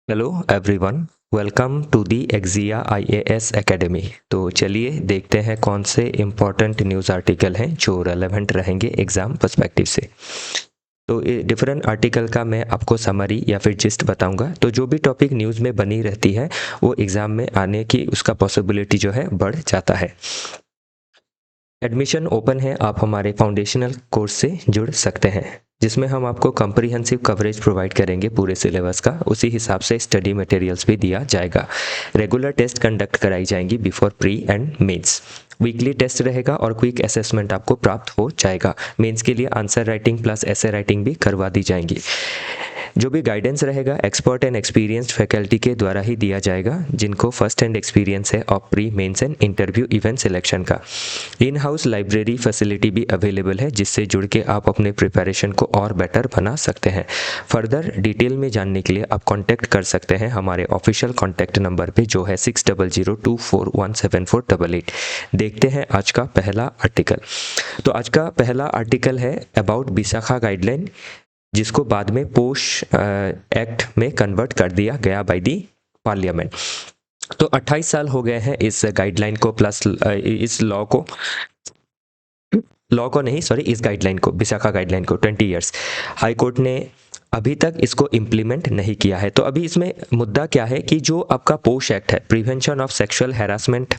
Hello everyone. Welcome to the एक्जिया IAS academy. तो चलिए देखते हैं कौन से इम्पोर्टेंट न्यूज़ आर्टिकल हैं जो रेलेवेंट रहेंगे एग्ज़ाम पर्सपेक्टिव से। तो डिफरेंट आर्टिकल का मैं आपको समरी या फिर जिस्ट बताऊंगा। तो जो भी टॉपिक न्यूज़ में बनी रहती है वो एग्ज़ाम में आने की उसका पॉसिबिलिटी जो है बढ़ जाता है। एडमिशन ओपन है, आप हमारे फाउंडेशनल कोर्स से जुड़ सकते हैं जिसमें हम आपको कम्प्रीहेंसिव कवरेज प्रोवाइड करेंगे पूरे सिलेबस का। उसी हिसाब से स्टडी मटेरियल्स भी दिया जाएगा। रेगुलर टेस्ट कंडक्ट कराई जाएंगी before pre and mains. Weekly test रहेगा और क्विक असेसमेंट आपको प्राप्त हो जाएगा। मेंस के लिए आंसर राइटिंग प्लस ऐसे राइटिंग भी करवा दी जाएंगी। जो भी गाइडेंस रहेगा एक्सपर्ट एंड एक्सपीरियंस्ड फैकल्टी के द्वारा ही दिया जाएगा जिनको फर्स्ट हैंड एक्सपीरियंस है of pre mains and interview event selection का। इन हाउस लाइब्रेरी फैसिलिटी भी अवेलेबल है जिससे जुड़ के आप अपने प्रिपरेशन को और बेटर बना सकते हैं। फर्दर डिटेल में जानने के लिए आप कांटेक्ट कर सकते हैं हमारे ऑफिशियल कांटेक्ट नंबर पे जो है 6002417488। देखते हैं आज का पहला आर्टिकल। तो आज का पहला आर्टिकल है अबाउट विशाखा गाइडलाइन, जिसको बाद में पोश एक्ट में कन्वर्ट कर दिया गया बाय दी पार्लियामेंट। तो 28 साल हो गए हैं इस गाइडलाइन को प्लस इस लॉ को नहीं सॉरी इस गाइडलाइन को, विशाखा गाइडलाइन को 20 इयर्स। हाई कोर्ट ने अभी तक इसको इम्प्लीमेंट नहीं किया है। तो अभी इसमें मुद्दा क्या है कि जो आपका पोश एक्ट है, prevention of sexual harassment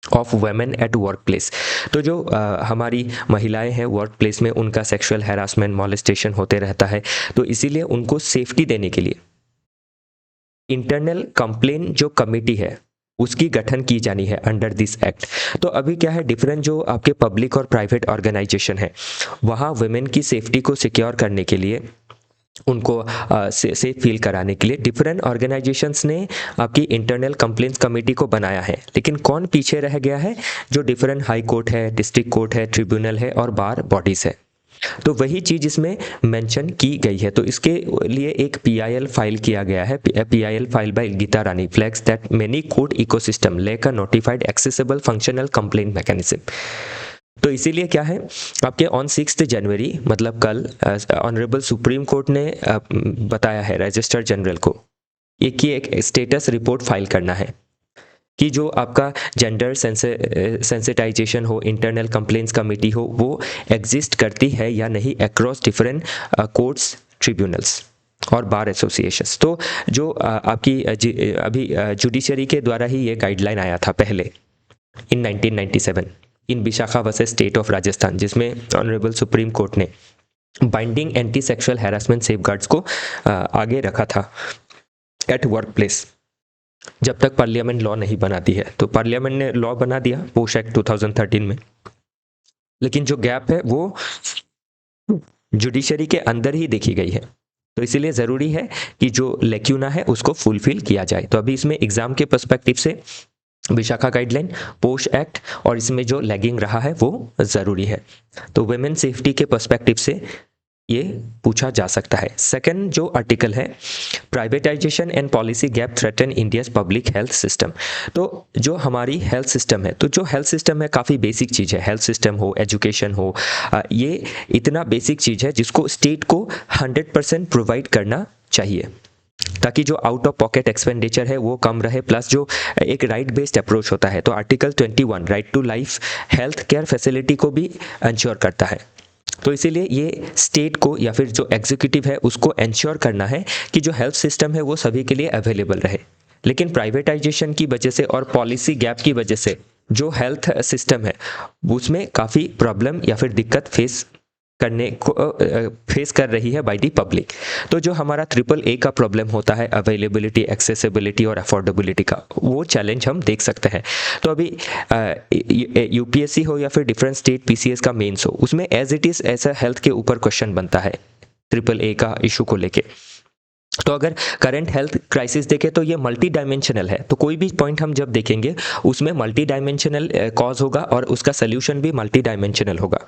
of women at work place, तो जो हमारी महिलाएं हैं वर्क प्लेस में उनका सेक्सुअल हैरासमेंट मॉलेस्टेशन होते रहता है, तो इसीलिए उनको सेफ्टी देने के लिए इंटरनल कंप्लेन जो कमेटी है उसकी गठन की जानी है अंडर दिस एक्ट। तो अभी क्या है, डिफरेंट जो आपके पब्लिक और प्राइवेट ऑर्गेनाइजेशन है वहाँ वुमेन की सेफ्टी को सिक्योर करने के लिए उनको सेफ फील कराने के लिए डिफरेंट ऑर्गेनाइजेशंस ने आपकी इंटरनल कंप्लेंट्स कमेटी को बनाया है। लेकिन कौन पीछे रह गया है? जो डिफरेंट हाई कोर्ट है, डिस्ट्रिक्ट कोर्ट है, ट्रिब्यूनल है और बार बॉडीज है। तो वही चीज इसमें मेंशन की गई है। तो इसके लिए एक पीआईएल फाइल किया गया है। PIL file by Geeta Rani flags that many court ecosystem lack a notified accessible functional complaint mechanism. तो इसीलिए क्या है, आपके ऑन 6 जनवरी मतलब कल ऑनरेबल सुप्रीम कोर्ट ने बताया है रजिस्ट्रार जनरल को एक स्टेटस रिपोर्ट फाइल करना है कि जो आपका जेंडर सेंसिटाइजेशन हो, इंटरनल कंप्लेंट्स कमेटी हो, वो एग्जिस्ट करती है या नहीं अक्रॉस डिफरेंट कोर्ट्स, ट्रिब्यूनल्स और बार एसोसिएशंस। तो जो आपकी अभी जुडिशरी के द्वारा ही ये गाइडलाइन आया था पहले in 1997 in Vishaka versus state of Rajasthan, जिसमें ऑनरेबल सुप्रीम कोर्ट ने binding anti sexual harassment safeguards को आगे रखा था एट वर्क प्लेस, जब तक पार्लियामेंट लॉ नहीं बनाती है। तो पार्लियामेंट ने लॉ बना दिया पोश एक्ट 2013 में, लेकिन जो गैप है वो जुडिशरी के अंदर ही देखी गई है। तो इसीलिए ज़रूरी है कि जो लेक्यूना है उसको फुलफिल किया जाए। तो अभी इसमें एग्जाम के पर्सपेक्टिव से विशाखा गाइडलाइन, पोश एक्ट और इसमें जो लैगिंग रहा है वो ज़रूरी है। तो वुमेन सेफ्टी के पर्सपेक्टिव से ये पूछा जा सकता है। सेकंड जो आर्टिकल है, privatisation and policy gap threaten India's public health system. तो जो हमारी हेल्थ सिस्टम है, तो जो हेल्थ सिस्टम है काफ़ी बेसिक चीज़ है। हेल्थ सिस्टम हो, एजुकेशन हो, ये इतना बेसिक चीज़ है जिसको स्टेट को 100% प्रोवाइड करना चाहिए ताकि जो आउट ऑफ पॉकेट एक्सपेंडिचर है वो कम रहे, प्लस जो एक राइट बेस्ड अप्रोच होता है। तो article 21 right to life health care facility को भी इंश्योर करता है। तो इसीलिए ये स्टेट को या फिर जो एग्जीक्यूटिव है उसको इंश्योर करना है कि जो हेल्थ सिस्टम है वो सभी के लिए अवेलेबल रहे। लेकिन प्राइवेटाइजेशन की वजह से और पॉलिसी गैप की वजह से जो हेल्थ सिस्टम है उसमें काफ़ी प्रॉब्लम या फिर दिक्कत फेस कर रही है बाय दी पब्लिक। तो जो हमारा AAA का प्रॉब्लम होता है, अवेलेबिलिटी, एक्सेसिबिलिटी और अफोर्डेबिलिटी का, वो चैलेंज हम देख सकते हैं। तो अभी यूपीएससी हो या फिर डिफरेंट स्टेट पीसीएस का मेंस हो, उसमें एज इट इज़ ऐसा हेल्थ के ऊपर क्वेश्चन बनता है AAA का इशू को लेके। तो अगर करंट हेल्थ क्राइसिस देखें तो ये मल्टी डायमेंशनल है। तो कोई भी पॉइंट हम जब देखेंगे उसमें मल्टी डायमेंशनल कॉज होगा और उसका सोल्यूशन भी मल्टी डायमेंशनल होगा।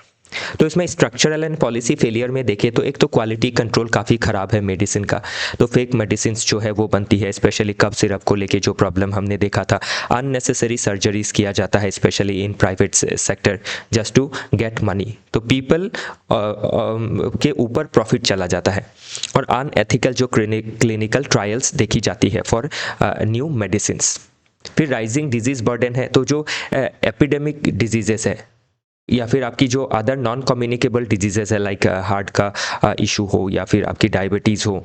तो इसमें स्ट्रक्चरल एंड पॉलिसी फेलियर में देखें तो एक तो क्वालिटी कंट्रोल काफ़ी ख़राब है मेडिसिन का, तो फेक मेडिसिन जो है वो बनती है, स्पेशली कफ सिरप को लेके जो प्रॉब्लम हमने देखा था। अननेसेसरी सर्जरीज किया जाता है specially in private sector just to get money, तो पीपल के ऊपर प्रॉफिट चला जाता है। और अनएथिकल जो क्लिनिकल ट्रायल्स देखी जाती है फॉर न्यू मेडिसिन। फिर राइजिंग डिजीज बर्डन है, तो जो एपिडेमिक डिजीजेस है या फिर आपकी जो अदर नॉन कम्युनिकेबल डिजीजेस है लाइक हार्ट का इशू हो या फिर आपकी डायबिटीज़ हो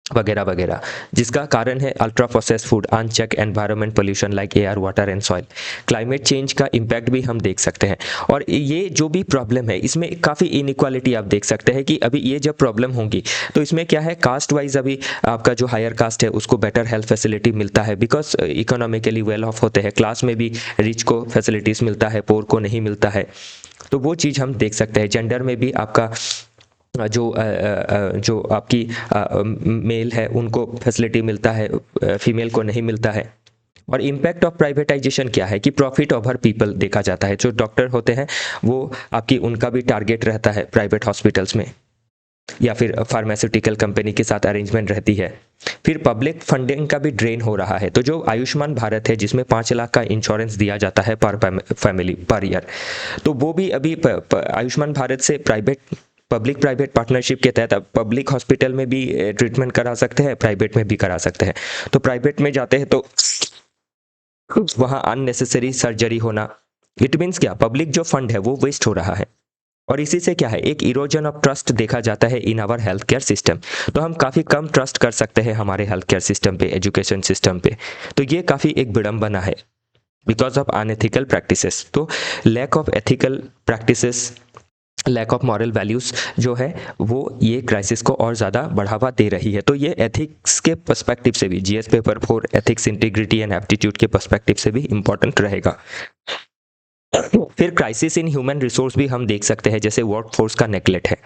वगैरह वगैरह, जिसका कारण है ultra processed food, uncheck environment pollution like air, water and soil. Climate change का इम्पैक्ट भी हम देख सकते हैं। और ये जो भी प्रॉब्लम है इसमें काफ़ी इनइक्वालिटी आप देख सकते हैं कि अभी ये जब प्रॉब्लम होंगी तो इसमें क्या है, कास्ट वाइज अभी आपका जो हायर कास्ट है उसको बेटर हेल्थ फैसिलिटी मिलता है बिकॉज इकोनॉमिकली वेल ऑफ होते हैं, क्लास में भी रिच को फैसिलिटीज़ मिलता है, पोर को नहीं मिलता है, तो वो चीज़ हम देख सकते हैं। जेंडर में भी आपका जो आपकी मेल है उनको फैसिलिटी मिलता है, फीमेल को नहीं मिलता है। और इम्पैक्ट ऑफ प्राइवेटाइजेशन क्या है कि प्रॉफिट ओवर पीपल देखा जाता है। जो डॉक्टर होते हैं वो आपकी उनका भी टारगेट रहता है प्राइवेट हॉस्पिटल्स में या फिर फार्मास्यूटिकल कंपनी के साथ अरेंजमेंट रहती है। फिर पब्लिक फंडिंग का भी ड्रेन हो रहा है, तो जो आयुष्मान भारत है जिसमें 5 लाख का इंश्योरेंस दिया जाता है पर फैमिली पर ईयर, तो वो भी अभी आयुष्मान भारत से पब्लिक प्राइवेट पार्टनरशिप के तहत पब्लिक हॉस्पिटल में भी ट्रीटमेंट करा सकते हैं, प्राइवेट में भी करा सकते हैं। तो प्राइवेट में जाते हैं तो वहाँ अननेसेसरी सर्जरी होना, इट मीन्स क्या, पब्लिक जो फंड है वो वेस्ट हो रहा है। और इसी से क्या है, एक इरोजन ऑफ ट्रस्ट देखा जाता है in our health care system. तो हम काफ़ी कम ट्रस्ट कर सकते हैं हमारे हेल्थ केयर सिस्टम पे, एजुकेशन सिस्टम पे। तो ये काफ़ी एक विडंबना है बिकॉज ऑफ अनएथिकल प्रैक्टिसेस। तो lack of ethical practices, lack of moral values जो है वो ये क्राइसिस को और ज़्यादा बढ़ावा दे रही है। तो ये एथिक्स के पर्सपेक्टिव से भी, GS paper 4 ethics, integrity and aptitude के पर्सपेक्टिव से भी इम्पॉर्टेंट रहेगा। फिर क्राइसिस इन ह्यूमन रिसोर्स भी हम देख सकते हैं, जैसे वर्क फोर्स का नेगलेक्ट है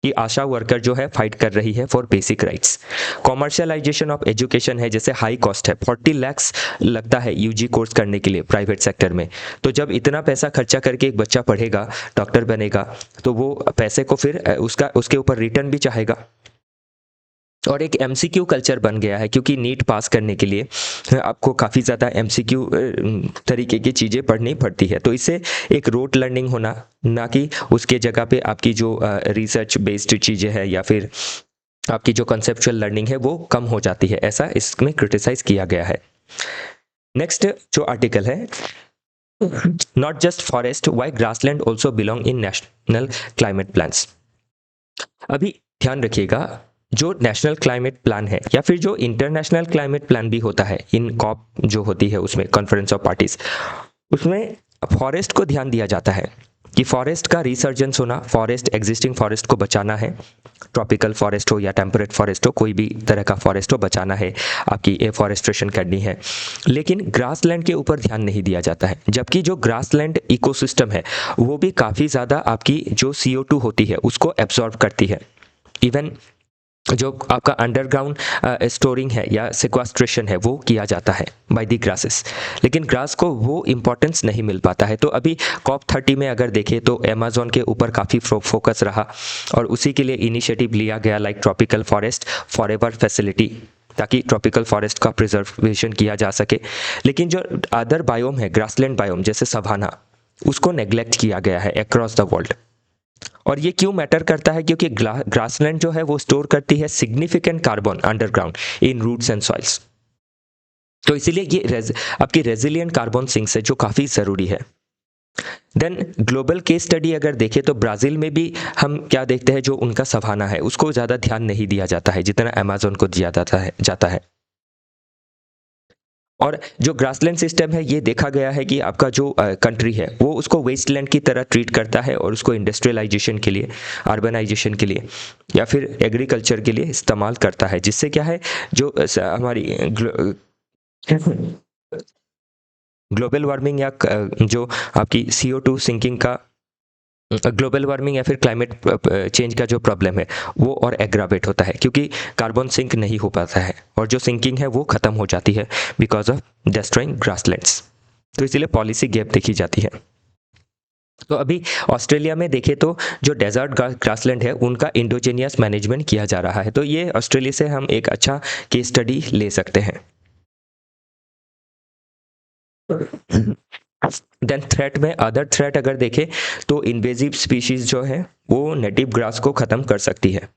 कि आशा वर्कर जो है फाइट कर रही है for basic rights. Commercialisation of education है, जैसे हाई कॉस्ट है, 40 लाख लगता है यूजी कोर्स करने के लिए प्राइवेट सेक्टर में। तो जब इतना पैसा खर्चा करके एक बच्चा पढ़ेगा, डॉक्टर बनेगा, तो वो पैसे को फिर उसके ऊपर रिटर्न भी चाहेगा। और एक एमसीक्यू कल्चर बन गया है क्योंकि नीट पास करने के लिए आपको काफ़ी ज़्यादा एमसीक्यू तरीके की चीज़ें पढ़नी पड़ती है। तो इससे एक रोट लर्निंग होना, ना कि उसके जगह पे आपकी जो रिसर्च बेस्ड चीज़ें हैं या फिर आपकी जो कंसेप्चुअल लर्निंग है वो कम हो जाती है, ऐसा इसमें क्रिटिसाइज किया गया है। नेक्स्ट जो आर्टिकल है, not just forest, why grassland also belong in national climate plans. अभी ध्यान रखिएगा, जो नेशनल क्लाइमेट प्लान है या फिर जो इंटरनेशनल क्लाइमेट प्लान भी होता है, इन कॉप जो होती है उसमें कॉन्फ्रेंस ऑफ पार्टीज, उसमें फॉरेस्ट को ध्यान दिया जाता है कि फॉरेस्ट का रिसर्जेंस होना, फॉरेस्ट एग्जिस्टिंग फॉरेस्ट को बचाना है, ट्रॉपिकल फॉरेस्ट हो या टेम्परेट फॉरेस्ट हो, कोई भी तरह का फॉरेस्ट हो बचाना है, आपकी एफॉरेस्ट्रेशन करनी है। लेकिन ग्रासलैंड के ऊपर ध्यान नहीं दिया जाता है, जबकि जो ग्रासलैंड इकोसिस्टम है वो भी काफ़ी ज़्यादा आपकी जो CO2 होती है उसको एब्जॉर्ब करती है। इवन जो आपका अंडरग्राउंड स्टोरिंग है या सिक्वेस्ट्रेशन है वो किया जाता है बाय द ग्रासेस, लेकिन ग्रास को वो इम्पोर्टेंस नहीं मिल पाता है। तो अभी COP30 में अगर देखें तो अमेज़न के ऊपर काफ़ी फोकस रहा और उसी के लिए इनिशिएटिव लिया गया like tropical forest forever facility, ताकि ट्रॉपिकल फॉरेस्ट का प्रिजर्वेशन किया जा सके। लेकिन जो अदर बायोम है, ग्रासलैंड बायोम जैसे सवाना, उसको नेग्लेक्ट किया गया है अक्रॉस द वर्ल्ड। और ये क्यों मैटर करता है, क्योंकि ग्रासलैंड जो है वो स्टोर करती है significant carbon underground in roots and soils. तो इसीलिए ये आपकी रेजिलियंट कार्बन सिंक्स है जो काफ़ी ज़रूरी है। देन ग्लोबल केस स्टडी अगर देखें तो ब्राज़ील में भी हम क्या देखते हैं, जो उनका सवाना है उसको ज़्यादा ध्यान नहीं दिया जाता है जितना अमेज़न को दिया जाता है। और जो ग्रासलैंड सिस्टम है ये देखा गया है कि आपका जो कंट्री है वो उसको वेस्टलैंड की तरह ट्रीट करता है और उसको इंडस्ट्रियलाइजेशन के लिए, अर्बनाइजेशन के लिए या फिर एग्रीकल्चर के लिए इस्तेमाल करता है, जिससे क्या है जो हमारी ग्लोबल वार्मिंग या जो आपकी CO2 सिंकिंग का, ग्लोबल वार्मिंग या फिर क्लाइमेट चेंज का जो प्रॉब्लम है वो और एग्रावेट होता है क्योंकि कार्बन सिंक नहीं हो पाता है और जो सिंकिंग है वो ख़त्म हो जाती है बिकॉज ऑफ डिस्ट्रॉइंग ग्रासलैंड्स। तो इसीलिए पॉलिसी गैप देखी जाती है। तो अभी ऑस्ट्रेलिया में देखें तो जो डेजर्ट ग्रासलैंड है उनका इंडोजेनियस मैनेजमेंट किया जा रहा है, तो ये ऑस्ट्रेलिया से हम एक अच्छा केस स्टडी ले सकते हैं। देन थ्रेट में, अदर थ्रेट अगर देखें तो इन्वेजिव स्पीशीज जो है वो नेटिव ग्रास को ख़त्म कर सकती है।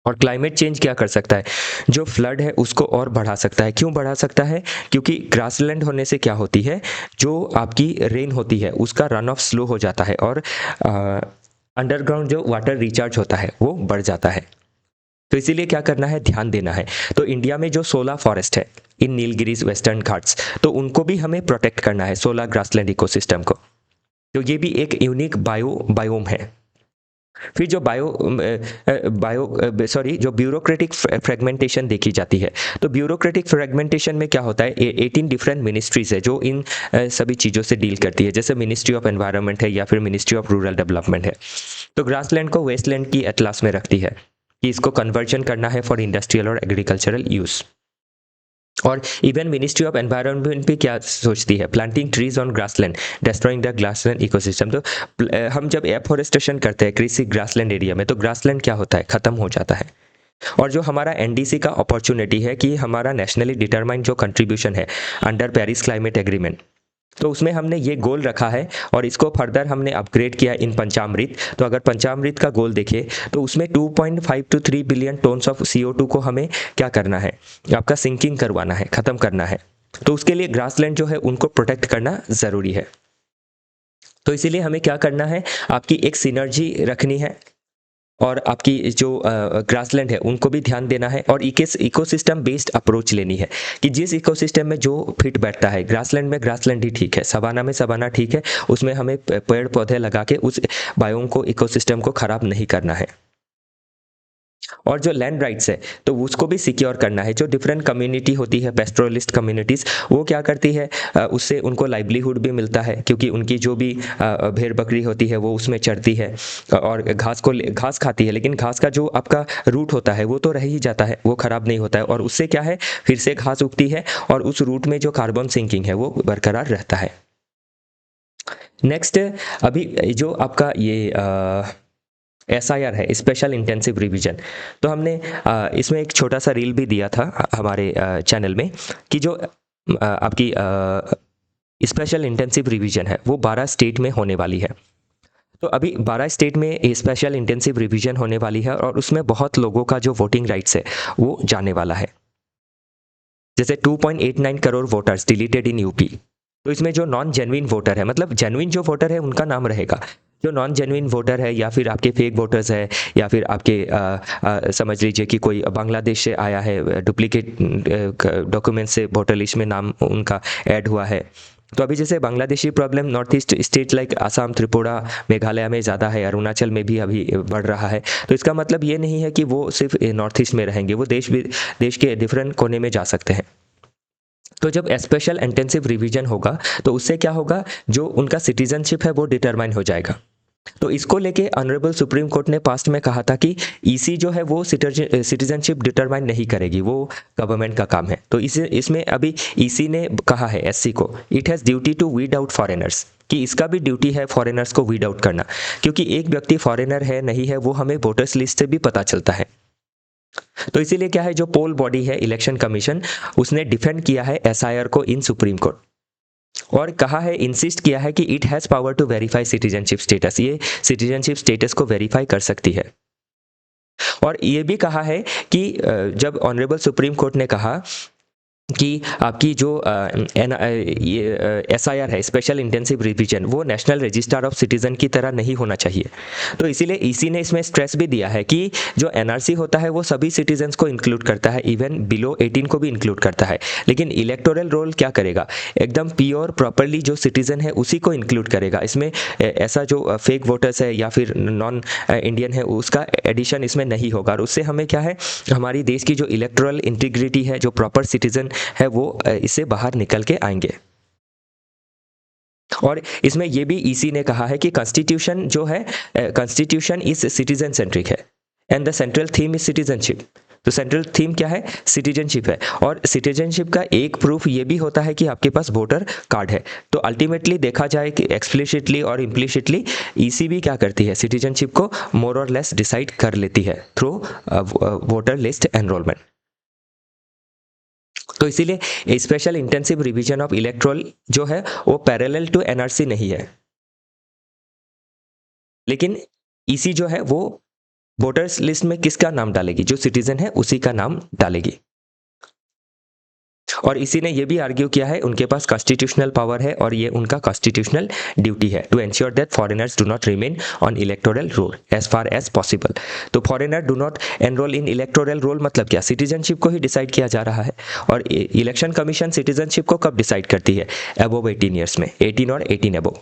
और क्लाइमेट चेंज क्या कर सकता है, जो फ्लड है उसको और बढ़ा सकता है। क्यों बढ़ा सकता है, क्योंकि ग्रासलैंड होने से क्या होती है, जो आपकी रेन होती है उसका रन ऑफ स्लो हो जाता है और अंडरग्राउंड जो वाटर रिचार्ज होता है वो बढ़ जाता है। तो इसीलिए क्या करना है, ध्यान देना है। तो इंडिया में जो 16 फॉरेस्ट है इन नीलगिरीज वेस्टर्न घाट्स, तो उनको भी हमें प्रोटेक्ट करना है, 16 ग्रासलैंड इकोसिस्टम को। तो ये भी एक यूनिक बायोम है। फिर जो जो ब्यूरोक्रेटिक फ्रेगमेंटेशन देखी जाती है, तो ब्यूरोक्रेटिक फ्रेगमेंटेशन में क्या होता है, 18 डिफरेंट मिनिस्ट्रीज है जो इन सभी चीज़ों से डील करती है, जैसे मिनिस्ट्री ऑफ एनवायरनमेंट है या फिर मिनिस्ट्री ऑफ रूरल डेवलपमेंट है। तो ग्रासलैंड को वेस्टलैंड की एटलास में रखती है कि इसको कन्वर्जन करना है फॉर इंडस्ट्रियल और एग्रीकल्चरल यूज़। और इवन मिनिस्ट्री ऑफ एनवायरनमेंट भी क्या सोचती है, planting trees on grassland destroying the grassland ecosystem. तो हम जब एफॉरेस्टेशन करते हैं कृषि ग्रासलैंड एरिया में, तो ग्रासलैंड क्या होता है, खत्म हो जाता है। और जो हमारा एनडीसी का अपॉर्चुनिटी है कि हमारा नेशनली डिटरमाइंड जो कंट्रीब्यूशन है अंडर पेरिस क्लाइमेट एग्रीमेंट, तो उसमें हमने ये गोल रखा है और इसको फर्दर हमने अपग्रेड किया इन पंचामृत। तो अगर पंचामृत का गोल देखें तो उसमें 2.5 to 3 billion tones of CO2 को हमें क्या करना है, आपका सिंकिंग करवाना है, ख़त्म करना है। तो उसके लिए ग्रासलैंड जो है उनको प्रोटेक्ट करना ज़रूरी है। तो इसीलिए हमें क्या करना है, आपकी एक सिनर्जी रखनी है और आपकी जो ग्रासलैंड है उनको भी ध्यान देना है और इकोसिस्टम बेस्ड अप्रोच लेनी है कि जिस इकोसिस्टम में जो फिट बैठता है। ग्रासलैंड में ग्रासलैंड ही ठीक है, सवाना में सवाना ठीक है, उसमें हमें पेड़ पौधे लगा के उस बायोम को, इकोसिस्टम को ख़राब नहीं करना है। और जो लैंड राइट्स है तो उसको भी सिक्योर करना है। जो डिफरेंट कम्युनिटी होती है, पेस्टोरलिस्ट कम्युनिटीज़, वो क्या करती है, उससे उनको लाइवलीहुड भी मिलता है क्योंकि उनकी जो भी भेड़ बकरी होती है वो उसमें चरती है और घास खाती है, लेकिन घास का जो आपका रूट होता है वो तो रह ही जाता है, वो ख़राब नहीं होता है और उससे क्या है, फिर से घास उगती है और उस रूट में जो कार्बन सिंकिंग है वो बरकरार रहता है। नेक्स्ट, अभी जो आपका ये SIR है, स्पेशल इंटेंसिव रिवीजन, तो हमने इसमें एक छोटा सा रील भी दिया था हमारे चैनल में कि जो आपकी स्पेशल इंटेंसिव रिवीजन है वो 12 स्टेट में होने वाली है। तो अभी 12 स्टेट में स्पेशल इंटेंसिव रिवीजन होने वाली है और उसमें बहुत लोगों का जो वोटिंग राइट्स है वो जाने वाला है। जैसे 2.89 crore voters deleted in UP. तो इसमें जो नॉन जेन्युइन वोटर है, मतलब जेन्युइन जो वोटर है उनका नाम रहेगा, जो नॉन जेन्युइन वोटर है या फिर आपके फेक वोटर्स है या फिर आपके समझ लीजिए कि कोई बांग्लादेश से आया है, डुप्लीकेट डॉक्यूमेंट से वोटर लिस्ट में नाम उनका ऐड हुआ है। तो अभी जैसे Bangladeshi problem north east state like Assam, Tripura, Meghalaya में ज़्यादा है, अरुणाचल में भी अभी बढ़ रहा है। तो इसका मतलब ये नहीं है कि वो सिर्फ नॉर्थ ईस्ट में रहेंगे, वो देश के डिफरेंट कोने में जा सकते हैं। तो जब स्पेशल इंटेंसिव रिवीजन होगा तो उससे क्या होगा, जो उनका सिटीजनशिप है वो डिटरमाइन हो जाएगा। तो इसको लेके ऑनरेबल सुप्रीम कोर्ट ने पास्ट में कहा था कि ईसी जो है वो सिटीजनशिप डिटरमाइन नहीं करेगी, वो गवर्नमेंट का काम है। तो इसमें अभी ईसी ने कहा है एससी को, it has duty to weed out foreigners, कि इसका भी ड्यूटी है फॉरेनर्स को वीड आउट करना, क्योंकि एक व्यक्ति फॉरेनर है नहीं है वो हमें वोटर्स लिस्ट से भी पता चलता है। तो इसीलिए क्या है, जो पोल बॉडी है इलेक्शन कमीशन, उसने डिफेंड किया है SIR को इन सुप्रीम कोर्ट और कहा है, इंसिस्ट किया है कि it has power to verify citizenship status, ये सिटीजनशिप स्टेटस को वेरीफाई कर सकती है। और ये भी कहा है कि जब ऑनरेबल सुप्रीम कोर्ट ने कहा कि आपकी जो SIR है, स्पेशल इंटेंसिव रिवीजन, वो नेशनल रजिस्टर ऑफ सिटीजन की तरह नहीं होना चाहिए। तो इसीलिए ईसी ने इसमें स्ट्रेस भी दिया है कि जो NRC होता है वो सभी सिटीजन्स को इंक्लूड करता है, इवन बिलो 18 को भी इंक्लूड करता है, लेकिन इलेक्टोरल रोल क्या करेगा, एकदम प्योर प्रॉपरली जो सिटीजन है उसी को इंक्लूड करेगा। इसमें ऐसा जो फेक वोटर्स है या फिर नॉन इंडियन है उसका एडिशन इसमें नहीं होगा। और उससे हमें क्या है, हमारी देश की जो इलेक्टोरल इंटीग्रिटी है, जो प्रॉपर सिटीजन है, वो इससे बाहर निकल के आएंगे। और इसमें यह भी ईसी ने कहा है कि कॉन्स्टिट्यूशन जो है, कॉन्स्टिट्यूशन इज सिटीजन सेंट्रिक है and the central theme is citizenship. तो सेंट्रल थीम क्या है? सिटीजनशिप है। और सिटीजनशिप का एक प्रूफ ये भी होता है कि आपके पास वोटर कार्ड है। तो अल्टीमेटली देखा जाए कि एक्सप्लिसिटली और इम्प्लिसिटली ईसीबी क्या करती है? सिटीजनशिप को मोर और लेस डिसाइड कर लेती है थ्रू वोटर लिस्ट एनरोलमेंट। तो इसीलिए special intensive revision of electoral जो है वो पैरेलल टू एनआरसी नहीं है, लेकिन ईसी जो है वो वोटर्स लिस्ट में किसका नाम डालेगी? जो सिटीजन है उसी का नाम डालेगी। और इसी ने ये भी आर्ग्यू किया है, उनके पास कॉन्स्टिट्यूशनल पावर है और ये उनका कॉन्स्टिट्यूशनल ड्यूटी है to ensure that foreigners do not remain on electoral roll as far as possible. तो foreigner do not enrol in electoral roll मतलब क्या? सिटीजनशिप को ही डिसाइड किया जा रहा है। और इलेक्शन कमीशन सिटीजनशिप को कब डिसाइड करती है? अबव 18 ईयर्स में, 18 और 18 अबव।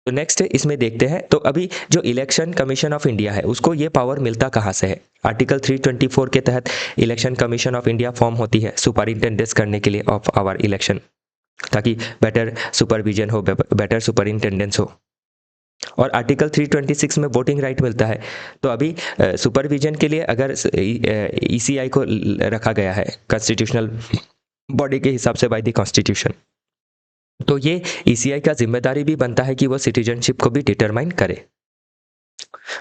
तो नेक्स्ट इसमें देखते हैं, तो अभी जो इलेक्शन कमीशन ऑफ इंडिया है उसको ये पावर मिलता कहाँ से है? आर्टिकल 324 के तहत election commission of India form होती है सुपरिंटेंडेंस करने के लिए ऑफ आवर इलेक्शन, ताकि बेटर सुपरविजन हो, बेटर सुपरिंटेंडेंस हो। और आर्टिकल 326 में वोटिंग राइट मिलता है। तो अभी सुपरविजन के लिए अगर ईसीआई को रखा गया है कॉन्स्टिट्यूशनल बॉडी के हिसाब से बाय द कॉन्स्टिट्यूशन, तो ये ईसीआई का जिम्मेदारी भी बनता है कि वो सिटीजनशिप को भी डिटरमाइन करे।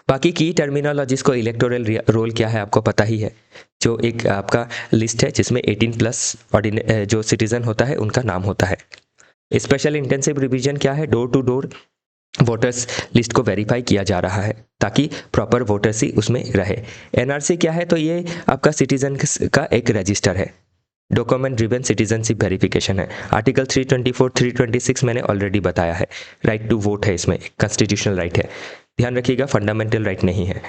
बाकी की टर्मिनोलॉजीज को इलेक्टोरल रोल क्या है आपको पता ही है, जो एक आपका लिस्ट है जिसमें 18 प्लस जो सिटीजन होता है उनका नाम होता है। स्पेशल इंटेंसिव रिवीजन क्या है? Door to door voters list को वेरीफाई किया जा रहा है ताकि प्रॉपर वोटर्स ही उसमें रहे। एनआरसी क्या है? तो ये आपका सिटीजन का एक रजिस्टर है, डॉक्यूमेंट ड्रिवन सिटीजनशिप वेरिफिकेशन है। आर्टिकल 324 326 मैंने ऑलरेडी बताया है, राइट टू वोट है, इसमें कॉन्स्टिट्यूशनल राइट है, ध्यान रखिएगा फंडामेंटल राइट नहीं है।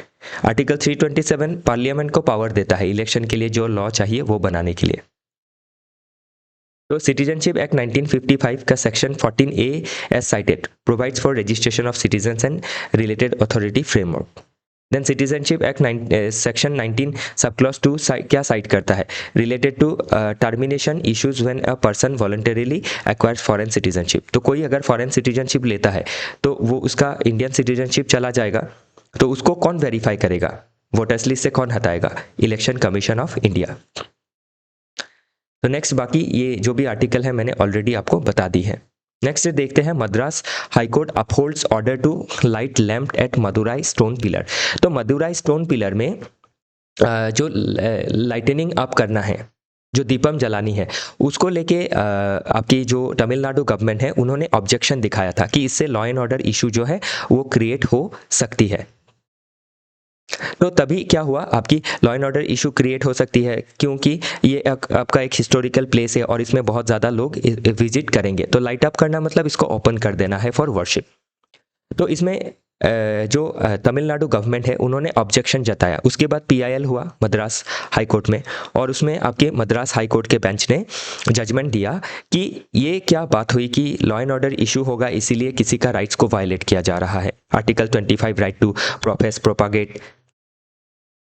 आर्टिकल 327 पार्लियामेंट को पावर देता है इलेक्शन के लिए जो लॉ चाहिए वो बनाने के लिए। तो सिटीजनशिप एक्ट 1955 का section 14A as cited provides for registration of citizens and related authority framework. Then citizenship act section 19 sub clause 2 क्या साइट करता है? Related to termination issues when a person voluntarily acquires foreign citizenship. तो कोई अगर foreign citizenship लेता है तो वो उसका इंडियन सिटीजनशिप चला जाएगा, तो उसको कौन वेरीफाई करेगा? वोटर्स लिस्ट से कौन हटाएगा? Election commission of India. तो नेक्स्ट बाकी ये जो भी आर्टिकल है मैंने ऑलरेडी आपको बता दी है। नेक्स्ट देखते हैं, Madras high court upholds order to light lamp at Madurai stone pillar. तो मदुराई स्टोन पिलर में जो लाइटनिंग आप करना है, जो दीपम जलानी है, उसको लेके आपकी जो तमिलनाडु गवर्नमेंट है उन्होंने ऑब्जेक्शन दिखाया था कि इससे लॉ एंड ऑर्डर इशू जो है वो क्रिएट हो सकती है। तो तभी क्या हुआ, आपकी law and order issue create हो सकती है क्योंकि ये आपका एक हिस्टोरिकल प्लेस है और इसमें बहुत ज़्यादा लोग विजिट करेंगे। तो लाइट अप करना मतलब इसको ओपन कर देना है फॉर वर्शिप। तो इसमें जो तमिलनाडु गवर्नमेंट है उन्होंने ऑब्जेक्शन जताया। उसके बाद पीआईएल हुआ मद्रास हाई कोर्ट में, और उसमें आपके मद्रास हाई कोर्ट के बेंच ने जजमेंट दिया कि ये क्या बात हुई कि लॉ एंड ऑर्डर इशू होगा इसीलिए किसी का राइट्स को वायलेट किया जा रहा है। Article 25 right to profess propagate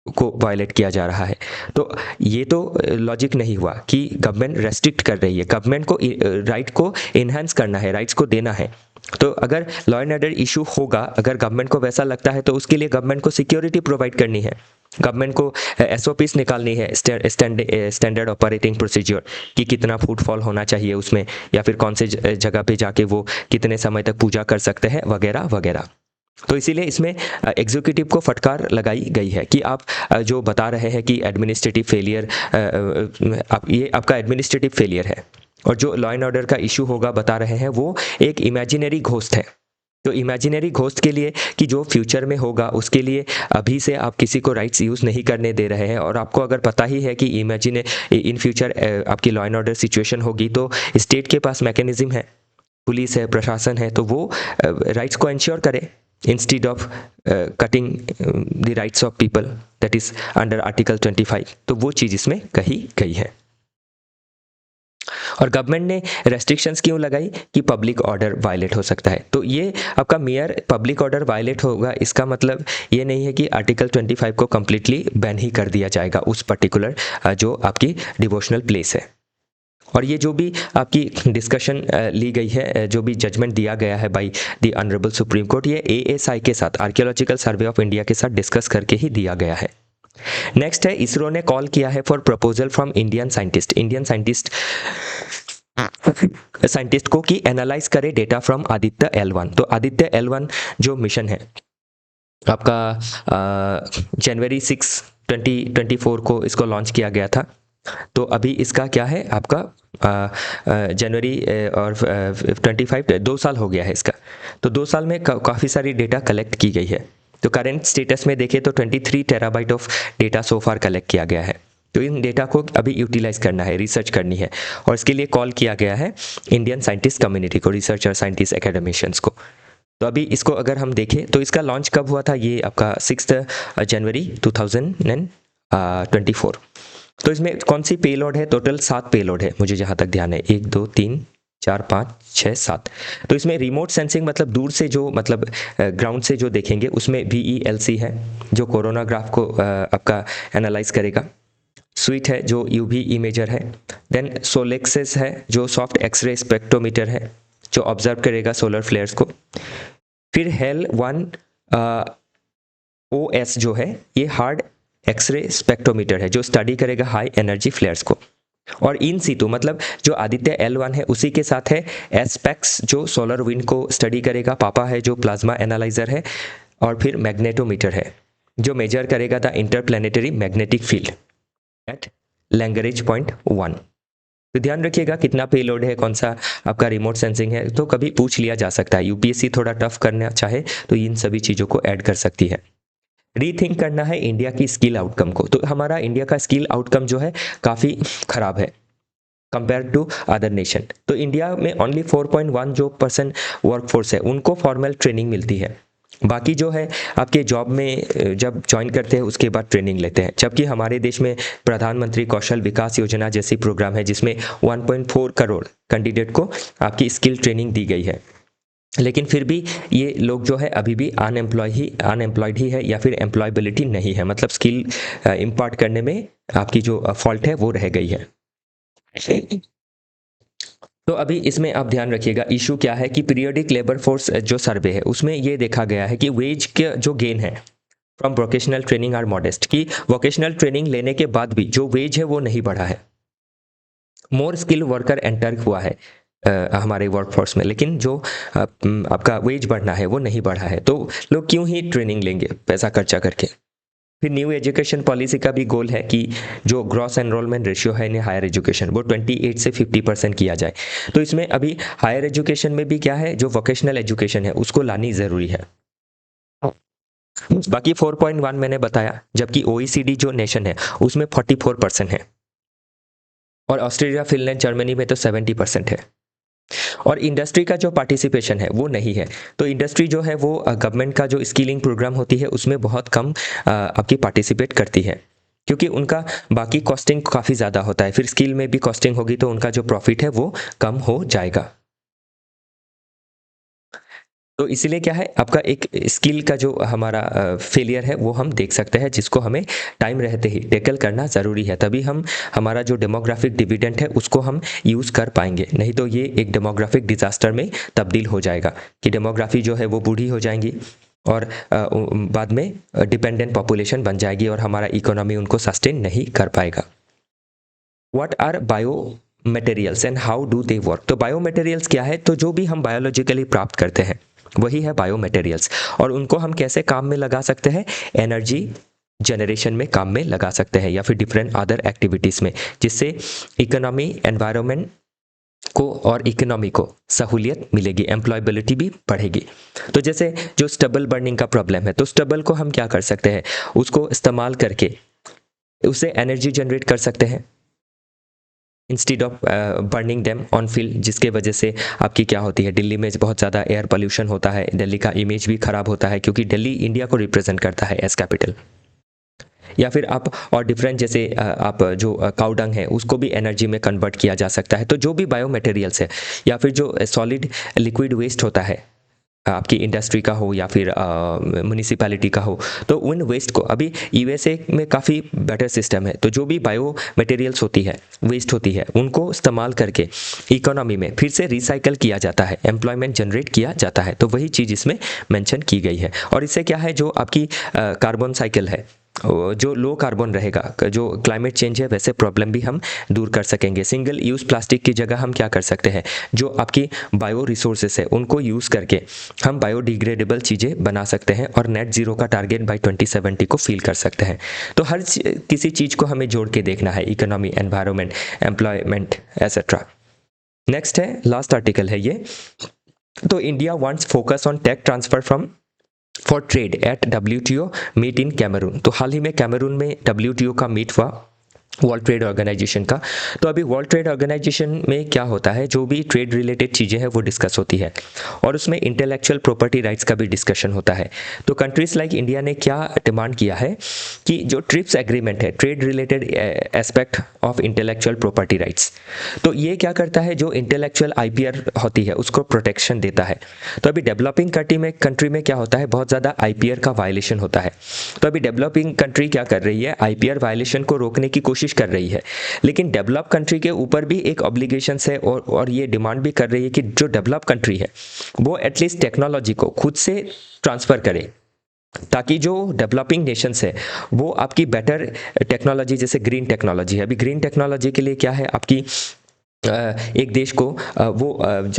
को वायलेट किया जा रहा है। तो ये तो लॉजिक नहीं हुआ कि गवर्नमेंट रेस्ट्रिक्ट कर रही है, गवर्नमेंट को राइट को इन्हांस करना है, राइट्स को देना है। तो अगर लॉ एंड ऑर्डर इशू होगा, अगर गवर्नमेंट को वैसा लगता है तो उसके लिए गवर्नमेंट को सिक्योरिटी प्रोवाइड करनी है, गवर्नमेंट को एसओपीस निकालनी है, स्टैंडर्ड ऑपरेटिंग प्रोसीजर, कि कितना फुटफॉल होना चाहिए उसमें, या फिर कौन से जगह पे जाके वो कितने समय तक पूजा कर सकते हैं वगैरह वगैरह। तो इसीलिए इसमें एग्जीक्यूटिव को फटकार लगाई गई है कि आप जो बता रहे हैं कि एडमिनिस्ट्रेटिव फेलियर, ये आपका एडमिनिस्ट्रेटिव फेलियर है, और जो लॉ एंड ऑर्डर का इशू होगा बता रहे हैं वो एक इमेजिनरी घोस्ट है। तो इमेजिनरी घोस्ट के लिए कि जो फ्यूचर में होगा उसके लिए अभी से आप किसी को राइट्स यूज़ नहीं करने दे रहे हैं। और आपको अगर पता ही है कि इन फ्यूचर आपकी लॉ एंड ऑर्डर सिचुएशन होगी तो स्टेट के पास मैकेनिज्म है, पुलिस है, प्रशासन है, तो वो राइट्स को इंश्योर करे instead of cutting the rights of people, that is under article 25। तो वो चीज़ इसमें कही गई है। और गवर्नमेंट ने रेस्ट्रिक्शंस क्यों लगाई कि पब्लिक ऑर्डर वायलेट हो सकता है। तो ये आपका मेयर पब्लिक ऑर्डर वायलेट होगा, इसका मतलब ये नहीं है कि आर्टिकल 25 को कम्प्लीटली बैन ही कर दिया जाएगा उस पर्टिकुलर जो आपकी डिवोशनल प्लेस है। और ये जो भी आपकी डिस्कशन ली गई है, जो भी जजमेंट दिया गया है by the honourable supreme court, ये एएसआई के साथ, आर्कियोलॉजिकल सर्वे ऑफ इंडिया के साथ डिस्कस करके ही दिया गया है। नेक्स्ट है, इसरो ने कॉल किया है for proposal from Indian scientist को कि एनालाइज करे डेटा फ्रॉम आदित्य L1। तो आदित्य L1 जो मिशन है आपका जनवरी 6 2024 को इसको लॉन्च किया गया था। तो अभी इसका क्या है आपका जनवरी और 25 2 साल हो गया है इसका। तो 2 साल में काफ़ी सारी डेटा कलेक्ट की गई है। तो करंट स्टेटस में देखें तो 23 terabyte of data so far collect किया गया है। तो इन डेटा को अभी यूटिलाइज करना है, रिसर्च करनी है, और इसके लिए कॉल किया गया है इंडियन साइंटिस्ट कम्युनिटी को, रिसर्चर, साइंटिस्ट, एकेडमिशियंस को। तो अभी इसको अगर हम देखें तो इसका लॉन्च कब हुआ था, ये आपका 6 जनवरी 2024। तो इसमें कौन सी पेलोड है, टोटल 7 पेलोड है मुझे जहाँ तक ध्यान है, 1 2 3 4 5 6 7। तो इसमें रिमोट सेंसिंग मतलब दूर से जो मतलब ग्राउंड से जो देखेंगे उसमें VELC है जो कोरोना ग्राफ को आपका एनालाइज करेगा। स्वीट है जो UV इमेजर है। देन सोलेक्सिस है जो सॉफ्ट एक्सरे स्पेक्ट्रोमीटर है जो ऑब्जर्व करेगा सोलर फ्लेयर्स को। फिर हेल 1 OS जो है ये हार्ड एक्सरे स्पेक्ट्रोमीटर है जो स्टडी करेगा हाई एनर्जी फ्लेयर्स को। और इन सीटू मतलब जो आदित्य L1 है उसी के साथ है एस्पेक्स जो सोलर विंड को स्टडी करेगा, पापा है जो प्लाज्मा एनालाइजर है, और फिर मैग्नेटोमीटर है जो मेजर करेगा the interplanetary magnetic field at Lagrange point 1। तो ध्यान रखिएगा कितना पेलोड है, कौन सा आपका रिमोट सेंसिंग है, तो कभी पूछ लिया जा सकता है। UPSC थोड़ा टफ करना चाहे तो इन सभी चीज़ों को ऐड कर सकती है। रीथिंक करना है इंडिया की स्किल आउटकम को। तो हमारा इंडिया का स्किल आउटकम जो है काफ़ी ख़राब है कंपेयर टू अदर नेशन। तो इंडिया में ओनली 4.1 जो % वर्कफोर्स है उनको फॉर्मल ट्रेनिंग मिलती है, बाकी जो है आपके जॉब में जब ज्वाइन करते हैं उसके बाद ट्रेनिंग लेते हैं। जबकि हमारे देश में प्रधानमंत्री कौशल विकास योजना जैसी प्रोग्राम है जिसमें 1.4 करोड़ कैंडिडेट को आपकी स्किल ट्रेनिंग दी गई है, लेकिन फिर भी ये लोग जो है अभी भी अनएम्प्लॉयड ही है या फिर एम्प्लॉयबिलिटी नहीं है, मतलब स्किल इम्पार्ट करने में आपकी जो फॉल्ट है वो रह गई है। तो अभी इसमें आप ध्यान रखिएगा इशू क्या है कि पीरियोडिक लेबर फोर्स जो सर्वे है उसमें ये देखा गया है कि वेज के जो गेन है from vocational training are modest, कि वोकेशनल ट्रेनिंग लेने के बाद भी जो वेज है वो नहीं बढ़ा है। मोर स्किल वर्कर एंटर हुआ है हमारे वर्कफोर्स में, लेकिन जो आपका वेज बढ़ना है वो नहीं बढ़ा है। तो लोग क्यों ही ट्रेनिंग लेंगे पैसा खर्चा करके। फिर न्यू एजुकेशन पॉलिसी का भी गोल है कि जो ग्रॉस एनरोलमेंट रेशियो है इन हायर एजुकेशन वो 28 से 50% किया जाए। तो इसमें अभी हायर एजुकेशन में भी क्या है, जो वोकेशनल एजुकेशन है उसको लानी ज़रूरी है। बाकी 4.1 मैंने बताया, जबकि OECD जो नेशन है उसमें 44% है, और ऑस्ट्रेलिया, फिनलैंड, जर्मनी में तो 70% है। और इंडस्ट्री का जो पार्टिसिपेशन है वो नहीं है। तो इंडस्ट्री जो है वो गवर्नमेंट का जो स्किलिंग प्रोग्राम होती है उसमें बहुत कम आपकी पार्टिसिपेट करती है, क्योंकि उनका बाकी कॉस्टिंग काफ़ी ज़्यादा होता है। फिर स्किल में भी कॉस्टिंग होगी तो उनका जो प्रॉफिट है वो कम हो जाएगा। तो इसीलिए क्या है आपका एक स्किल का जो हमारा फेलियर है वो हम देख सकते हैं, जिसको हमें टाइम रहते ही टैकल करना ज़रूरी है, तभी हम हमारा जो डेमोग्राफिक डिविडेंड है उसको हम यूज़ कर पाएंगे। नहीं तो ये एक डेमोग्राफिक डिज़ास्टर में तब्दील हो जाएगा कि डेमोग्राफी जो है वो बूढ़ी हो जाएंगी और बाद में डिपेंडेंट पॉपुलेशन बन जाएगी और हमारा इकोनॉमी उनको सस्टेन नहीं कर पाएगा। What are biomaterials and how do they work. तो बायो मटेरियल्स क्या है, तो जो भी हम बायोलॉजिकली प्राप्त करते हैं वही है बायो मटेरियल्स, और उनको हम कैसे काम में लगा सकते हैं, एनर्जी जनरेशन में काम में लगा सकते हैं या फिर डिफरेंट अदर एक्टिविटीज़ में, जिससे इकोनॉमी, एनवायरनमेंट को और इकोनॉमी को सहूलियत मिलेगी, एम्प्लॉयबिलिटी भी बढ़ेगी। तो जैसे जो स्टबल बर्निंग का प्रॉब्लम है, तो स्टबल को हम क्या कर सकते हैं, उसको इस्तेमाल करके उससे एनर्जी जनरेट कर सकते हैं instead of burning them on field, जिसके वजह से आपकी क्या होती है, दिल्ली में बहुत ज़्यादा एयर पोल्यूशन होता है, दिल्ली का इमेज भी ख़राब होता है क्योंकि दिल्ली इंडिया को रिप्रेजेंट करता है एज कैपिटल। या फिर आप और डिफरेंट जैसे आप जो काउडंग है उसको भी एनर्जी में कन्वर्ट किया जा सकता है। तो जो भी बायो मटेरियल्स है या फिर जो सॉलिड लिक्विड वेस्ट होता है आपकी इंडस्ट्री का हो या फिर म्युनिसिपैलिटी का हो, तो उन वेस्ट को अभी यूएसए में काफ़ी बेटर सिस्टम है। तो जो भी बायो मटेरियल्स होती है, वेस्ट होती है, उनको इस्तेमाल करके इकोनॉमी में फिर से रिसाइकल किया जाता है, एम्प्लॉयमेंट जनरेट किया जाता है। तो वही चीज़ इसमें मेंशन की गई है। और इससे क्या है, जो आपकी कार्बन साइकिल है, जो लो कार्बन रहेगा, जो क्लाइमेट चेंज है वैसे प्रॉब्लम भी हम दूर कर सकेंगे। सिंगल यूज़ प्लास्टिक की जगह हम क्या कर सकते हैं, जो आपकी बायो रिसोर्सेस है उनको यूज़ करके हम बायोडिग्रेडेबल चीज़ें बना सकते हैं और नेट ज़ीरो का टारगेट बाय 2070 को फील कर सकते हैं। तो हर किसी चीज़ को हमें जोड़ के देखना है, economy, environment, employment etcetera. Next है, लास्ट आर्टिकल है ये। तो India wants focus on tech transfer from for trade at WTO meet in Cameroon. तो हाल ही में कैमरून में WTO का मीट हुआ, वर्ल्ड ट्रेड ऑर्गेनाइजेशन का। तो अभी वर्ल्ड ट्रेड ऑर्गेनाइजेशन में क्या होता है, जो भी ट्रेड रिलेटेड चीज़ें हैं वो डिस्कस होती है और उसमें इंटेलेक्चुअल प्रॉपर्टी राइट्स का भी डिस्कशन होता है। तो कंट्रीज लाइक इंडिया ने क्या डिमांड किया है कि जो ट्रिप्स एग्रीमेंट है, trade related aspect of intellectual property rights, तो ये क्या करता है, जो इंटेलेक्चुअल IPR होती है उसको प्रोटेक्शन देता है। तो अभी डेवलपिंग कंट्री में क्या होता है, बहुत ज़्यादा IPR का वायलेशन होता है। तो अभी डेवलपिंग कंट्री क्या कर रही है, IPR वायलेशन को रोकने की कोशिश कर रही है, लेकिन डेवलप कंट्री के ऊपर भी एक ऑब्लिगेशंस है और ये डिमांड भी कर रही है कि जो डेवलप कंट्री है वो एटलीस्ट टेक्नोलॉजी को खुद से ट्रांसफ़र करे, ताकि जो डेवलपिंग नेशंस है वो आपकी बेटर टेक्नोलॉजी, जैसे ग्रीन टेक्नोलॉजी है। अभी ग्रीन टेक्नोलॉजी के लिए क्या है, आपकी एक देश को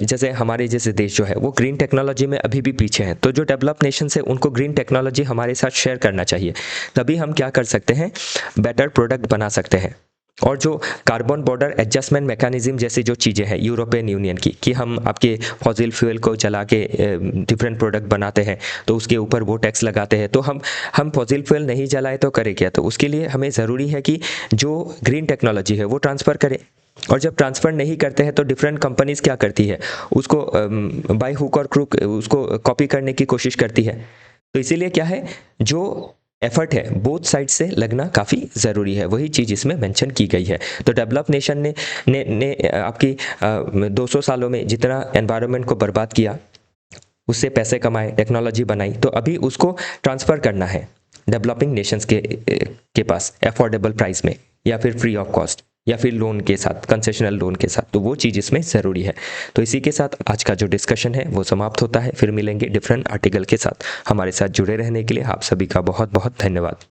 जैसे हमारे जैसे देश जो है वो ग्रीन टेक्नोलॉजी में अभी भी पीछे हैं। तो जो डेवलप नेशंस है उनको ग्रीन टेक्नोलॉजी हमारे साथ शेयर करना चाहिए, तभी हम क्या कर सकते हैं, बेटर प्रोडक्ट बना सकते हैं। और जो कार्बन बॉर्डर एडजस्टमेंट मैकेनिज्म जैसी जो चीज़ें हैं यूरोपियन यूनियन की, कि हम आपके फॉसिल फ्यूल को जला के डिफरेंट प्रोडक्ट बनाते हैं तो उसके ऊपर वो टैक्स लगाते हैं। तो हम फॉसिल फ्यूल नहीं जलाए तो करें क्या, तो उसके लिए हमें ज़रूरी है कि जो ग्रीन टेक्नोलॉजी है वो ट्रांसफ़र करें। और जब ट्रांसफ़र नहीं करते हैं तो डिफरेंट कंपनीज क्या करती है, उसको बाय हुक और क्रूक उसको कॉपी करने की कोशिश करती है। तो इसीलिए क्या है, जो एफर्ट है बोथ साइड से लगना काफ़ी ज़रूरी है, वही चीज़ इसमें मेंशन की गई है। तो डेवलप नेशन ने आपकी 200 सालों में जितना एनवायरनमेंट को बर्बाद किया, उससे पैसे कमाए, टेक्नोलॉजी बनाई, तो अभी उसको ट्रांसफ़र करना है डेवलपिंग नेशंस के पास अफोर्डेबल प्राइस में, या फिर फ्री ऑफ कॉस्ट, या फिर लोन के साथ, कंसेशनल लोन के साथ। तो वो चीज़ इसमें ज़रूरी है। तो इसी के साथ आज का जो डिस्कशन है वो समाप्त होता है। फिर मिलेंगे डिफरेंट आर्टिकल के साथ। हमारे साथ जुड़े रहने के लिए आप सभी का बहुत बहुत धन्यवाद।